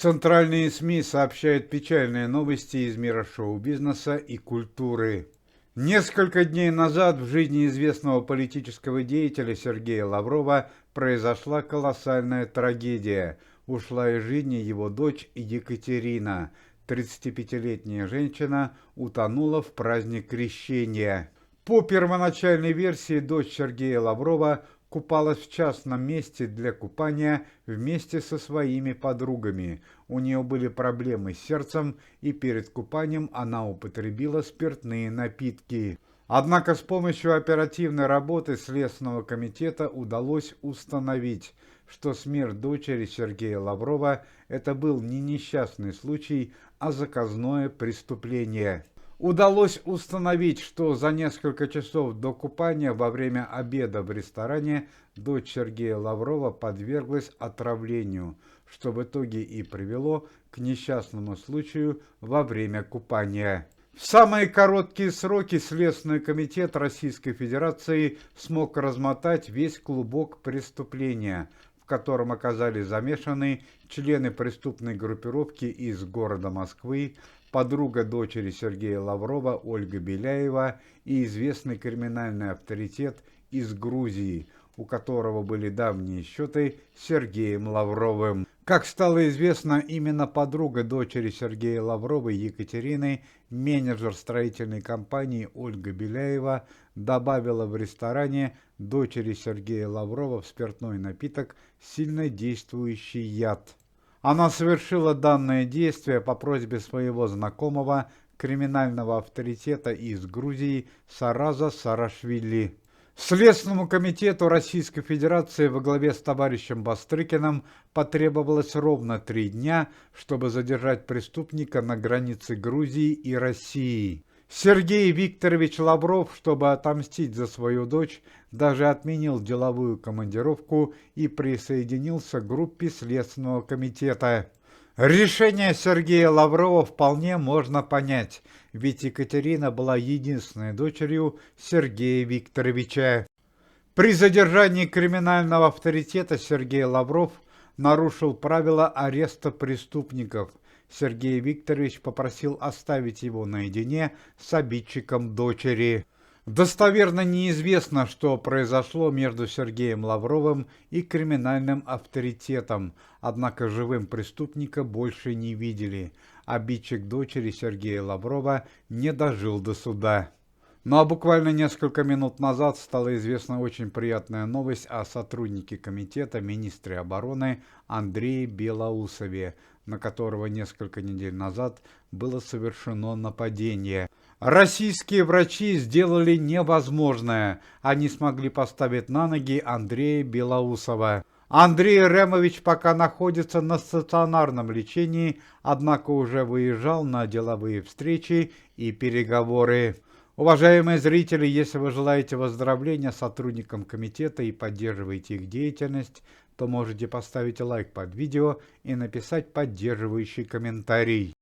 Центральные СМИ сообщают печальные новости из мира шоу-бизнеса и культуры. Несколько дней назад в жизни известного политического деятеля Сергея Лаврова произошла колоссальная трагедия. Ушла из жизни его дочь Екатерина. 35-летняя женщина утонула в праздник Крещения. По первоначальной версии, дочь Сергея Лаврова купалась в частном месте для купания вместе со своими подругами. У нее были проблемы с сердцем, и перед купанием она употребила спиртные напитки. Однако с помощью оперативной работы Следственного комитета удалось установить, что смерть дочери Сергея Лаврова – это был не несчастный случай, а заказное преступление. Удалось установить, что за несколько часов до купания во время обеда в ресторане дочь Сергея Лаврова подверглась отравлению, что в итоге и привело к несчастному случаю во время купания. В самые короткие сроки Следственный комитет Российской Федерации смог размотать весь клубок преступления, в котором оказались замешаны члены преступной группировки из города Москвы, подруга дочери Сергея Лаврова Ольга Беляева и известный криминальный авторитет из Грузии, у которого были давние счеты с Сергеем Лавровым. Как стало известно, именно подруга дочери Сергея Лаврова Екатерины, менеджер строительной компании Ольга Беляева, добавила в ресторане дочери Сергея Лаврова в спиртной напиток сильнодействующий яд. Она совершила данное действие по просьбе своего знакомого, криминального авторитета из Грузии Сараза Сарашвили. Следственному комитету Российской Федерации во главе с товарищем Бастрыкиным потребовалось ровно 3 дня, чтобы задержать преступника на границе Грузии и России. Сергей Викторович Лавров, чтобы отомстить за свою дочь, даже отменил деловую командировку и присоединился к группе Следственного комитета. Решение Сергея Лаврова вполне можно понять, ведь Екатерина была единственной дочерью Сергея Викторовича. При задержании криминального авторитета Сергей Лавров нарушил правила ареста преступников. Сергей Викторович попросил оставить его наедине с обидчиком дочери. Достоверно неизвестно, что произошло между Сергеем Лавровым и криминальным авторитетом, однако живым преступника больше не видели. Обидчик дочери Сергея Лаврова не дожил до суда. Ну а буквально несколько минут назад стала известна очень приятная новость о сотруднике комитета, министре обороны Андрее Белоусове, на которого несколько недель назад было совершено нападение. Российские врачи сделали невозможное. Они смогли поставить на ноги Андрея Белоусова. Андрей Ремович пока находится на стационарном лечении, однако уже выезжал на деловые встречи и переговоры. Уважаемые зрители, если вы желаете выздоровления сотрудникам комитета и поддерживаете их деятельность, то можете поставить лайк под видео и написать поддерживающий комментарий.